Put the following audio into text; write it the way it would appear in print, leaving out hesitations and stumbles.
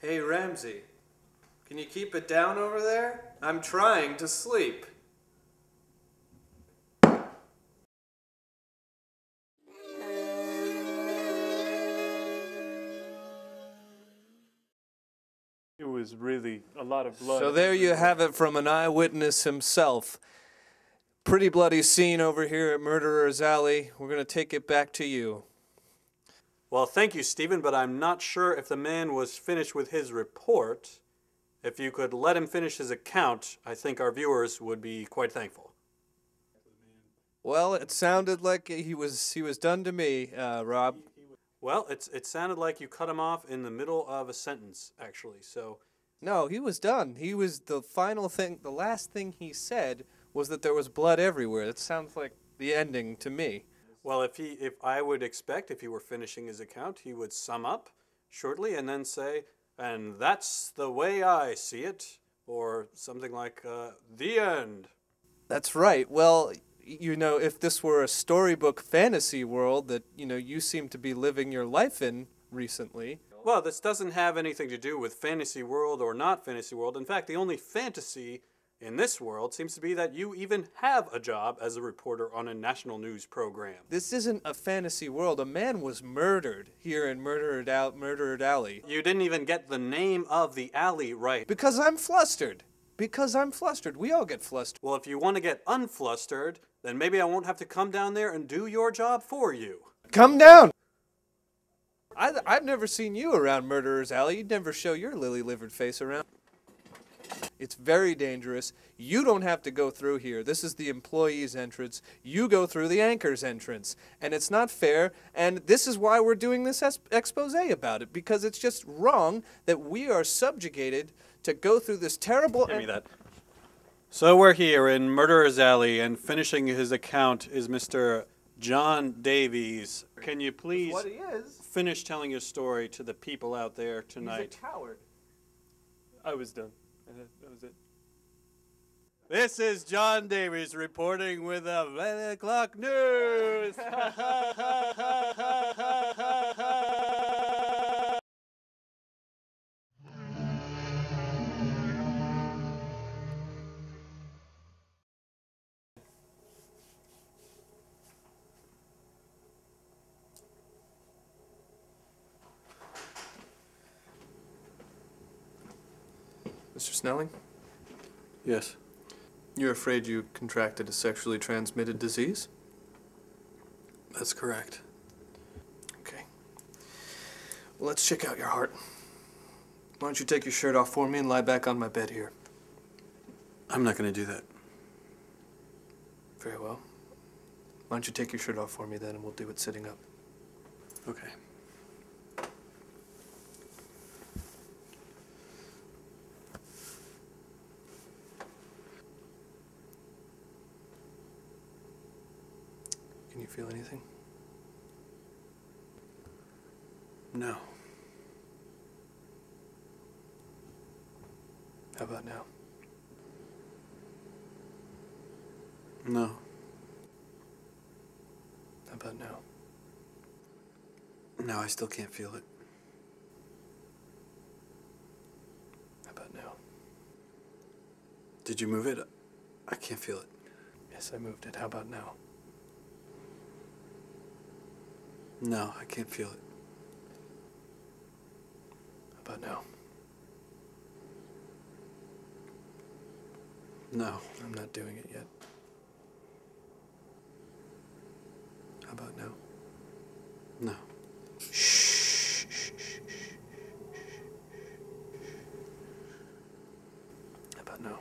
Hey, Ramsey, can you keep it down over there? I'm trying to sleep. It was really a lot of blood. So there you have it from an eyewitness himself. Pretty bloody scene over here at Murderer's Alley. We're going to take it back to you. Well, thank you, Stephen, but I'm not sure if the man was finished with his report. If you could let him finish his account, I think our viewers would be quite thankful. Well, it sounded like he was done to me, Rob. Well, it sounded like you cut him off in the middle of a sentence, actually, so... No, he was done. He was the final thing, the last thing he said was that there was blood everywhere. That sounds like the ending to me. Well, if I would expect if he were finishing his account, he would sum up shortly and then say, and that's the way I see it, or something like, the end. That's right. Well, you know, if this were a storybook fantasy world that, you know, you seem to be living your life in recently. Well, this doesn't have anything to do with fantasy world or not fantasy world. In fact, the only fantasy in this world seems to be that you even have a job as a reporter on a national news program. This isn't a fantasy world. A man was murdered here in Murdered Alley. You didn't even get the name of the alley right. Because I'm flustered. Because I'm flustered. We all get flustered. Well, if you want to get unflustered, then maybe I won't have to come down there and do your job for you. Come down! I've never seen you around Murderer's Alley. You'd never show your lily-livered face around. It's very dangerous. You don't have to go through here. This is the employee's entrance. You go through the anchor's entrance. And it's not fair, and this is why we're doing this expose about it, because it's just wrong that we are subjugated to go through this terrible... Give me that. So we're here in Murderer's Alley, and finishing his account is Mr. John Davies. Can you please finish telling your story to the people out there tonight? He's a coward. I was done. That was it. This is John Davies reporting with the 11 o'clock news. Mr. Snelling? Yes. You're afraid you contracted a sexually transmitted disease? That's correct. Okay. Well, let's check out your heart. Why don't you take your shirt off for me and lie back on my bed here? I'm not going to do that. Very well. Why don't you take your shirt off for me then, and we'll do it sitting up. Okay. Can you feel anything? No. How about now? No. How about now? No, I still can't feel it. How about now? Did you move it? I can't feel it. Yes, I moved it. How about now? No, I can't feel it. How about now? No. I'm not doing it yet. How about now? No. Shh. How about now?